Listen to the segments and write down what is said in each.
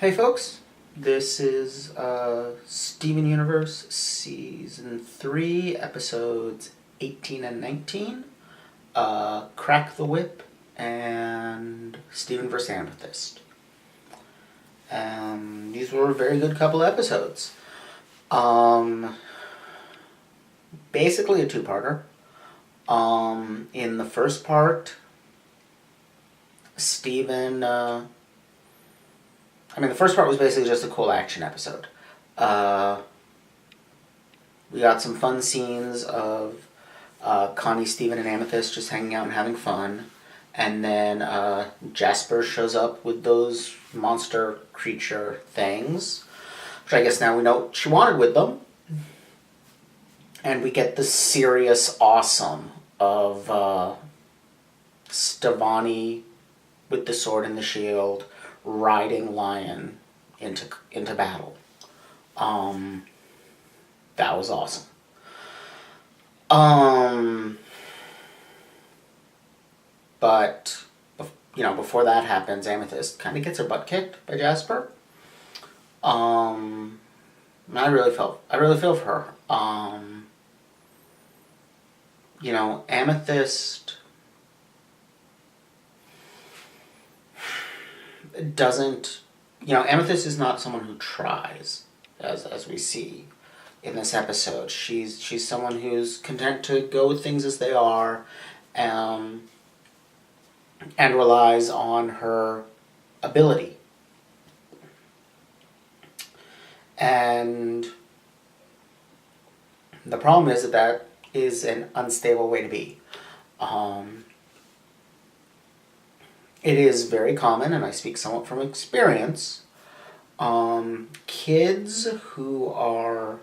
Hey folks, this is Steven Universe Season 3, Episodes 18 and 19, Crack the Whip, and Steven vs. Amethyst. These were a very good couple episodes. Basically a two-parter. In the first part, the first part was basically just a cool action episode. We got some fun scenes of Connie, Steven, and Amethyst just hanging out and having fun. And then Jasper shows up with those monster creature things, which I guess now we know what she wanted with them. And we get the serious awesome of Stevani with the sword and the shield riding Lion into battle. That was awesome. But before that happens, Amethyst kind of gets her butt kicked by Jasper. I really feel for her. Amethyst doesn't. Amethyst is not someone who tries, as we see in this episode. She's someone who's content to go with things as they are, and relies on her ability. And the problem is that is an unstable way to be. It is very common, and I speak somewhat from experience, kids who are,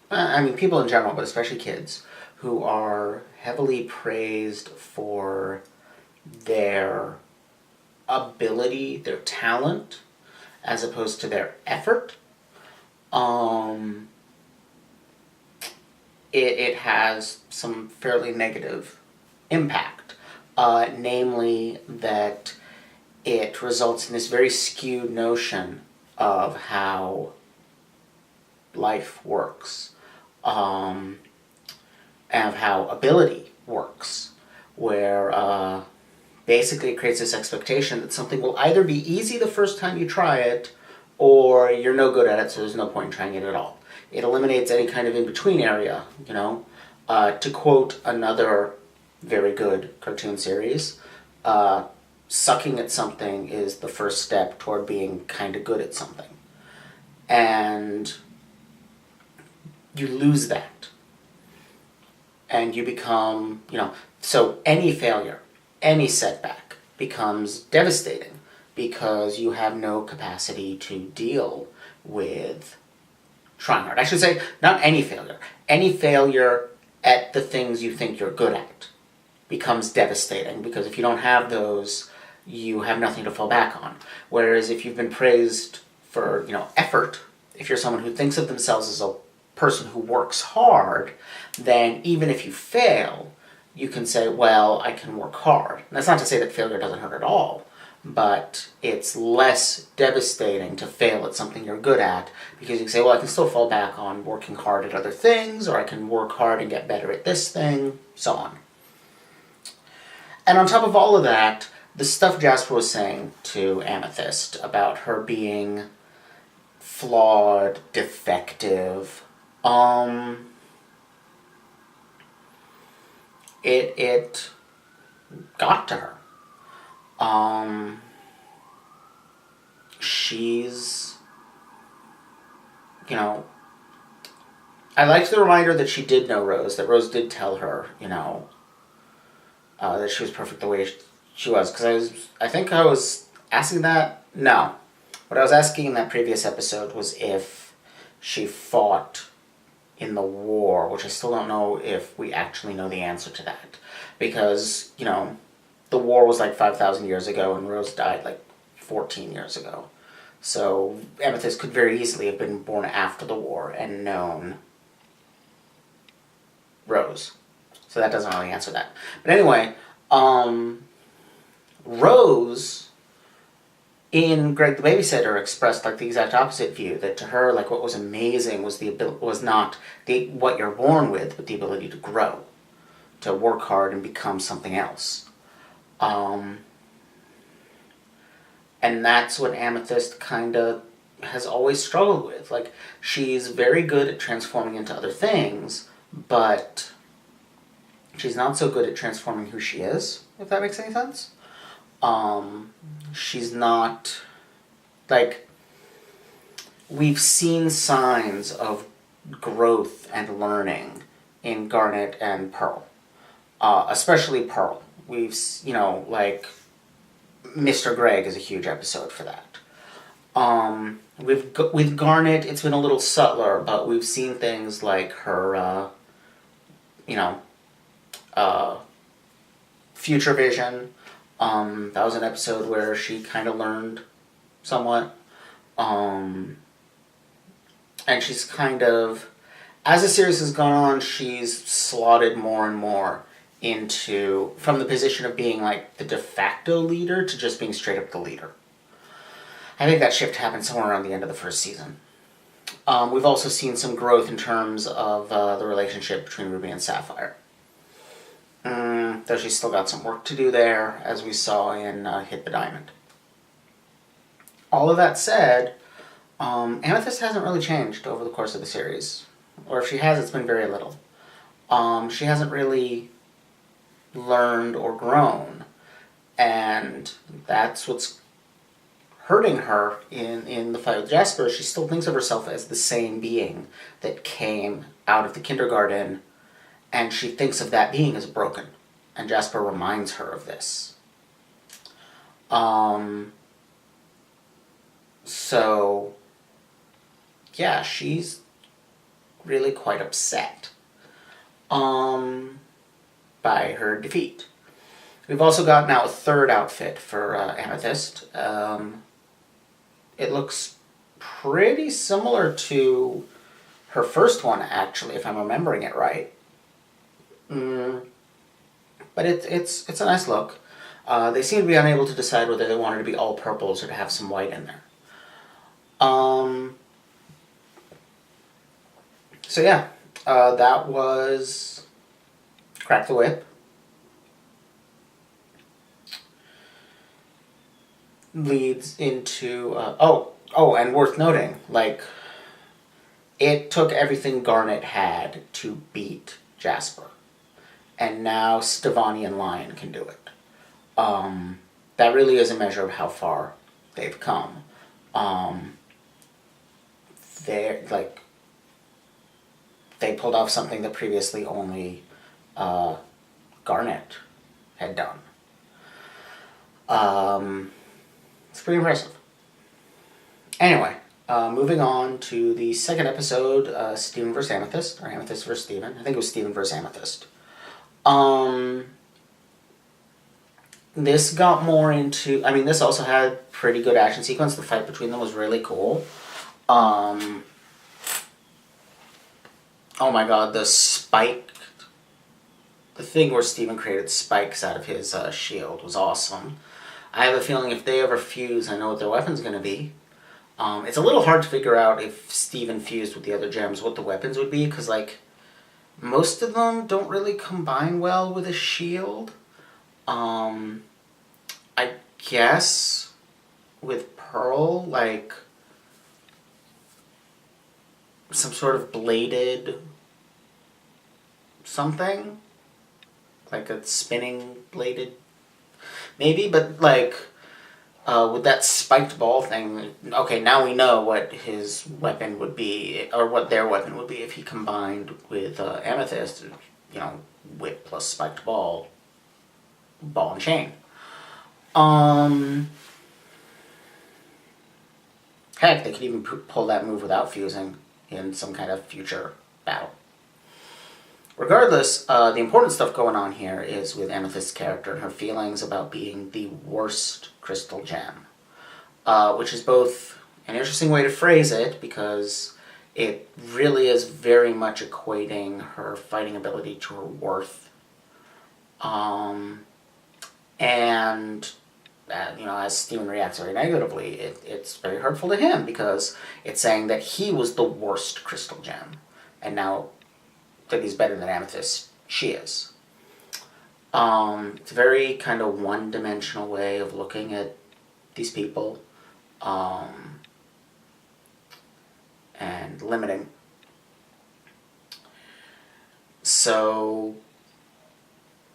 people in general, but especially kids, who are heavily praised for their ability, their talent, as opposed to their effort, it has some fairly negative impact. Namely that it results in this very skewed notion of how life works, and of how ability works, where basically it creates this expectation that something will either be easy the first time you try it, or you're no good at it, so there's no point in trying it at all. It eliminates any kind of in-between area, To quote another very good cartoon series, sucking at something is the first step toward being kind of good at something. And you lose that. And you become, so any failure, any setback becomes devastating because you have no capacity to deal with trying hard. I should say, not any failure. Any failure at the things you think you're good at becomes devastating, because if you don't have those, you have nothing to fall back on. Whereas if you've been praised for, effort, if you're someone who thinks of themselves as a person who works hard, then even if you fail, you can say, well, I can work hard. And that's not to say that failure doesn't hurt at all, but it's less devastating to fail at something you're good at, because you can say, well, I can still fall back on working hard at other things, or I can work hard and get better at this thing, so on. And on top of all of that, the stuff Jasper was saying to Amethyst about her being flawed, defective, it got to her. She's, I liked the reminder that she did know Rose, that Rose did tell her, that she was perfect the way she was. Because I think I was asking that? No. What I was asking in that previous episode was if she fought in the war, which I still don't know if we actually know the answer to that. Because, the war was like 5,000 years ago, and Rose died like 14 years ago. So Amethyst could very easily have been born after the war and known Rose. So that doesn't really answer that. But anyway, Rose in Greg the Babysitter expressed like the exact opposite view, that to her, like, what was amazing was was not the what you're born with, but the ability to grow, to work hard and become something else. And that's what Amethyst kind of has always struggled with. Like, she's very good at transforming into other things, but she's not so good at transforming who she is, if that makes any sense. She's not, like, we've seen signs of growth and learning in Garnet and Pearl. Especially Pearl. We've, like, Mr. Greg is a huge episode for that. With Garnet, it's been a little subtler, but we've seen things like her, future vision. That was an episode where she kind of learned somewhat. And she's kind of, as the series has gone on, she's slotted more and more into, from the position of being like the de facto leader to just being straight up the leader. I think that shift happened somewhere around the end of the first season. We've also seen some growth in terms of the relationship between Ruby and Sapphire. Though she's still got some work to do there, as we saw in Hit the Diamond. All of that said, Amethyst hasn't really changed over the course of the series. Or if she has, it's been very little. She hasn't really learned or grown. And that's what's hurting her in the fight with Jasper. She still thinks of herself as the same being that came out of the kindergarten, and she thinks of that being as broken. And Jasper reminds her of this. So, yeah, she's really quite upset by her defeat. We've also got now a third outfit for Amethyst. It looks pretty similar to her first one, actually, if I'm remembering it right. But it's a nice look. They seem to be unable to decide whether they wanted to be all purples or to have some white in there. So yeah, that was Crack the Whip. Leads into, and worth noting, like, it took everything Garnet had to beat Jasper. And now Stevonnie and Lion can do it. That really is a measure of how far they've come. They pulled off something that previously only Garnet had done. It's pretty impressive. Anyway, moving on to the second episode, Steven vs. Amethyst, or Amethyst vs. Steven. I think it was Steven vs. Amethyst. This got more into, this also had pretty good action sequence. The fight between them was really cool. Oh my god, the thing where Steven created spikes out of his shield was awesome. I have a feeling if they ever fuse, I know what their weapon's going to be. It's a little hard to figure out if Steven fused with the other gems what the weapons would be, because, like, most of them don't really combine well with a shield. I guess with Pearl, like, some sort of bladed something, like a spinning bladed, maybe, but like with that spiked ball thing, okay, now we know what his weapon would be, or what their weapon would be if he combined with Amethyst, whip plus spiked ball and chain. Heck, they could even pull that move without fusing in some kind of future battle. Regardless, the important stuff going on here is with Amethyst's character and her feelings about being the worst crystal gem, which is both an interesting way to phrase it, because it really is very much equating her fighting ability to her worth, and as Steven reacts very negatively, it's very hurtful to him because it's saying that he was the worst crystal gem, and now that he's better than Amethyst, she is. It's a very kind of one-dimensional way of looking at these people, and limiting. So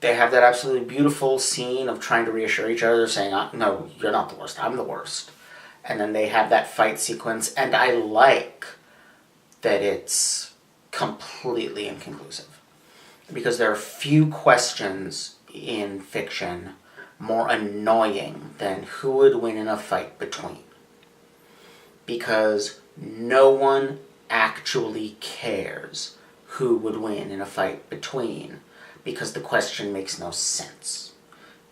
they have that absolutely beautiful scene of trying to reassure each other, saying, no, you're not the worst, I'm the worst. And then they have that fight sequence, and I like that it's completely inconclusive. Because there are few questions in fiction more annoying than who would win in a fight between. Because no one actually cares who would win in a fight between, because the question makes no sense.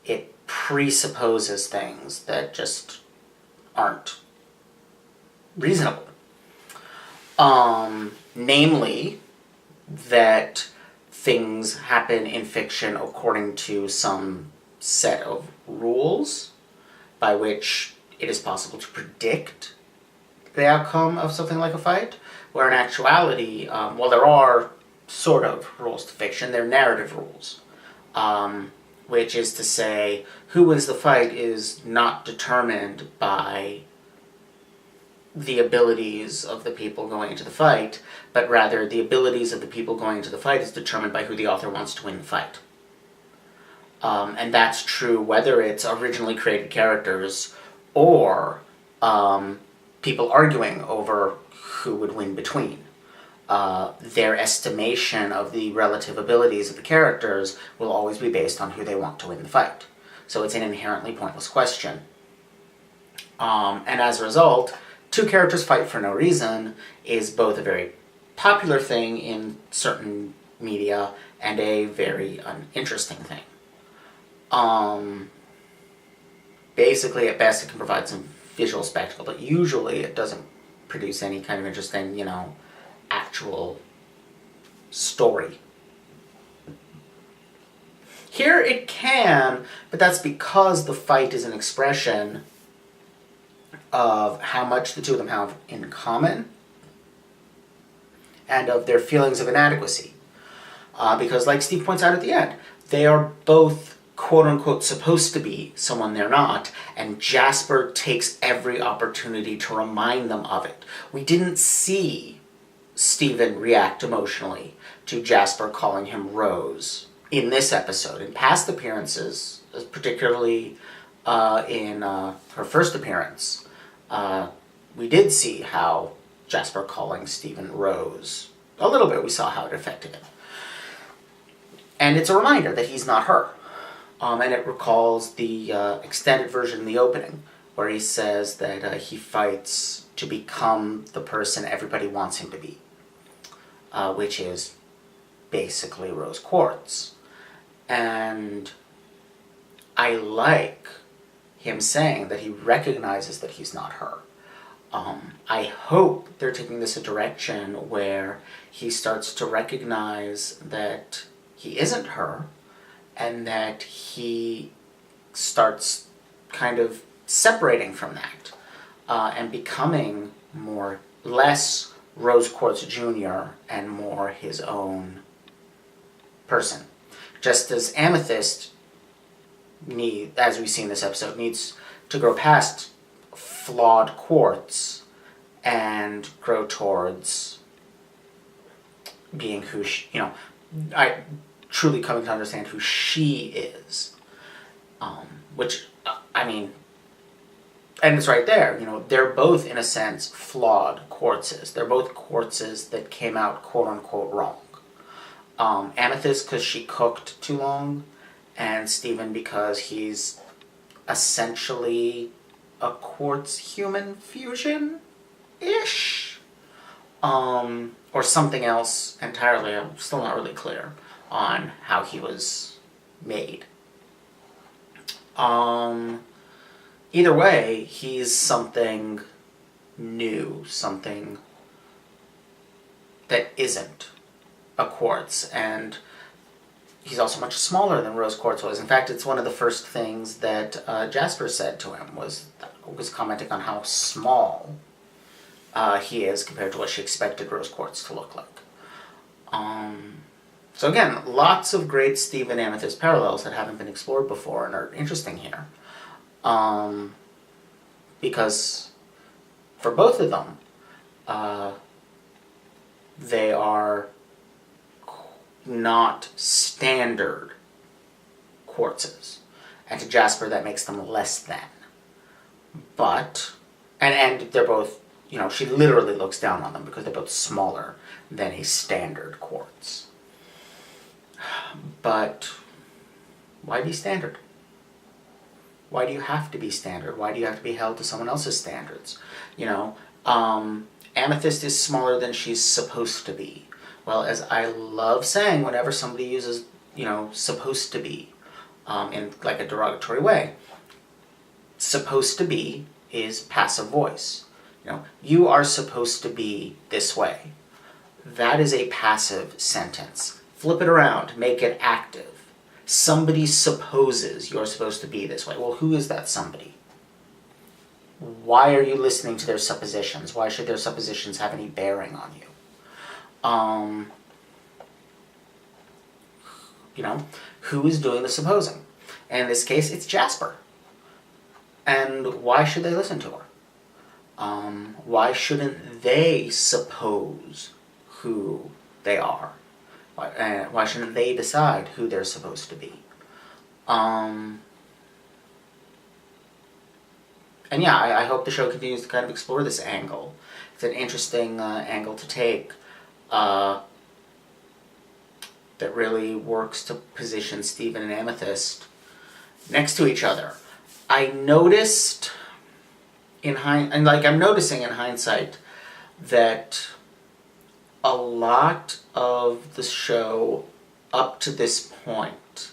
It presupposes things that just aren't reasonable. Namely, that things happen in fiction according to some set of rules by which it is possible to predict the outcome of something like a fight, where in actuality, there are sort of rules to fiction, they're narrative rules, which is to say, who wins the fight is not determined by the abilities of the people going into the fight, but rather the abilities of the people going into the fight is determined by who the author wants to win the fight. And that's true whether it's originally created characters or people arguing over who would win between. Their estimation of the relative abilities of the characters will always be based on who they want to win the fight. So it's an inherently pointless question. And as a result, two characters fight for no reason is both a very popular thing in certain media and a very uninteresting thing. Basically, at best, it can provide some visual spectacle, but usually it doesn't produce any kind of interesting, actual story. Here it can, but that's because the fight is an expression of how much the two of them have in common and of their feelings of inadequacy. Because, like Steve points out at the end, they are both quote-unquote supposed to be someone they're not, and Jasper takes every opportunity to remind them of it. We didn't see Steven react emotionally to Jasper calling him Rose in this episode. In past appearances, particularly in her first appearance, we did see how Jasper calling Steven Rose, a little bit we saw how it affected him. And it's a reminder that he's not her. And it recalls the extended version in the opening, where he says that he fights to become the person everybody wants him to be, which is basically Rose Quartz. And I like him saying that he recognizes that he's not her. I hope they're taking this a direction where he starts to recognize that he isn't her, and that he starts kind of separating from that, and becoming less Rose Quartz Jr. and more his own person. Just as Amethyst, as we see in this episode, needs to grow past flawed quartz and grow towards being who she, truly coming to understand who she is. And it's right there, they're both, in a sense, flawed quartzes. They're both quartzes that came out quote-unquote wrong. Amethyst because she cooked too long, and Steven because he's essentially a quartz-human fusion-ish? Or something else entirely. I'm still not really clear on how he was made. Either way, he's something new, something that isn't a quartz. And, he's also much smaller than Rose Quartz was. In fact, it's one of the first things that Jasper said to him, was commenting on how small he is compared to what she expected Rose Quartz to look like. So again, lots of great Steven-Amethyst parallels that haven't been explored before and are interesting here. Because for both of them, they are not standard quartzes. And to Jasper, that makes them less than. But, and they're both, you know, she literally looks down on them because they're both smaller than a standard quartz. But why be standard? Why do you have to be standard? Why do you have to be held to someone else's standards? You know, amethyst is smaller than she's supposed to be. Well, as I love saying, whenever somebody uses, you know, supposed to be, in like a derogatory way, supposed to be is passive voice. You know, you are supposed to be this way. That is a passive sentence. Flip it around, make it active. Somebody supposes you're supposed to be this way. Well, who is that somebody? Why are you listening to their suppositions? Why should their suppositions have any bearing on you? You know, who is doing the supposing? And in this case, it's Jasper. And why should they listen to her? Why shouldn't they suppose who they are? Why shouldn't they decide who they're supposed to be? And yeah, I hope the show continues to kind of explore this angle. It's an interesting angle to take that really works to position Steven and Amethyst next to each other. I noticed I'm noticing in hindsight that a lot of the show up to this point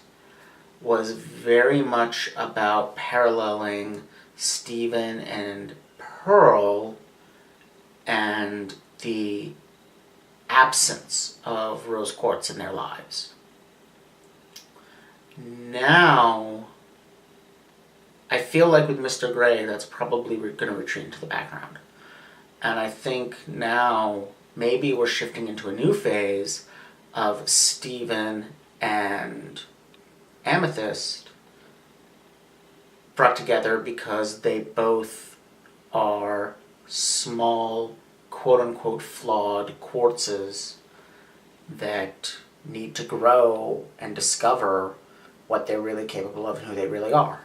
was very much about paralleling Steven and Pearl and the absence of Rose Quartz in their lives. Now, I feel like with Mr. Grey, that's probably going to retreat into the background. And I think now maybe we're shifting into a new phase of Steven and Amethyst brought together because they both are small, quote-unquote flawed quartzes that need to grow and discover what they're really capable of and who they really are.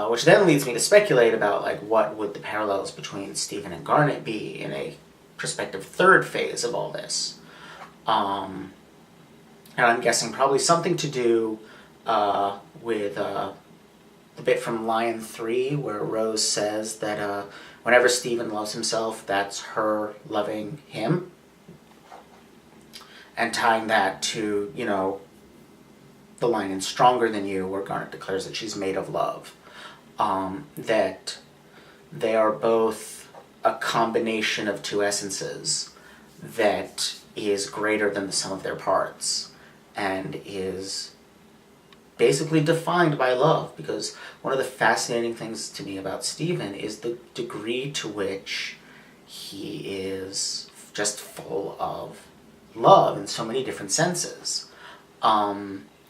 Which then leads me to speculate about, like, what would the parallels between Steven and Garnet be in a prospective third phase of all this. And I'm guessing probably something to do with the bit from Lion 3 where Rose says that whenever Steven loves himself, that's her loving him. And tying that to, you know, the line in Stronger Than You where Garnet declares that she's made of love. That they are both a combination of two essences that is greater than the sum of their parts and is basically defined by love, because one of the fascinating things to me about Steven is the degree to which he is just full of love in so many different senses.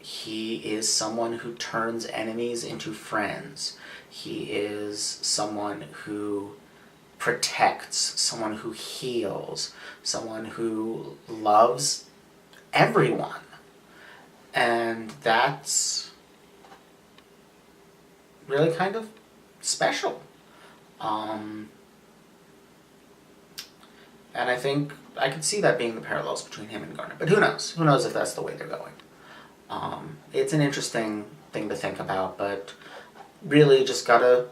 He is someone who turns enemies into friends. He is someone who protects, someone who heals, someone who loves everyone. And that's really kind of special. And I think I could see that being the parallels between him and Garnet. But who knows? Who knows if that's the way they're going? It's an interesting thing to think about, but really just gotta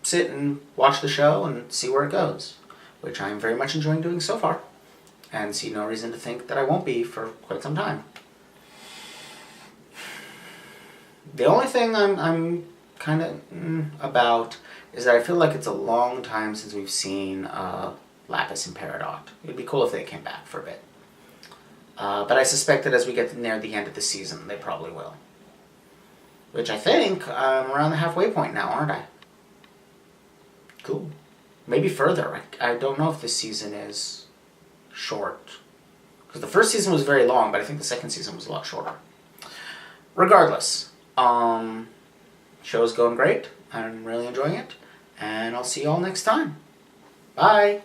sit and watch the show and see where it goes, which I'm very much enjoying doing so far, and see no reason to think that I won't be for quite some time. The only thing I'm kind of about is that I feel like it's a long time since we've seen Lapis and Peridot. It would be cool if they came back for a bit. But I suspect that as we get near the end of the season, they probably will. Which I think I'm around the halfway point now, aren't I? Cool. Maybe further. I don't know if this season is short. Because the first season was very long, but I think the second season was a lot shorter. Regardless, show's going great. I'm really enjoying it. And I'll see you all next time. Bye!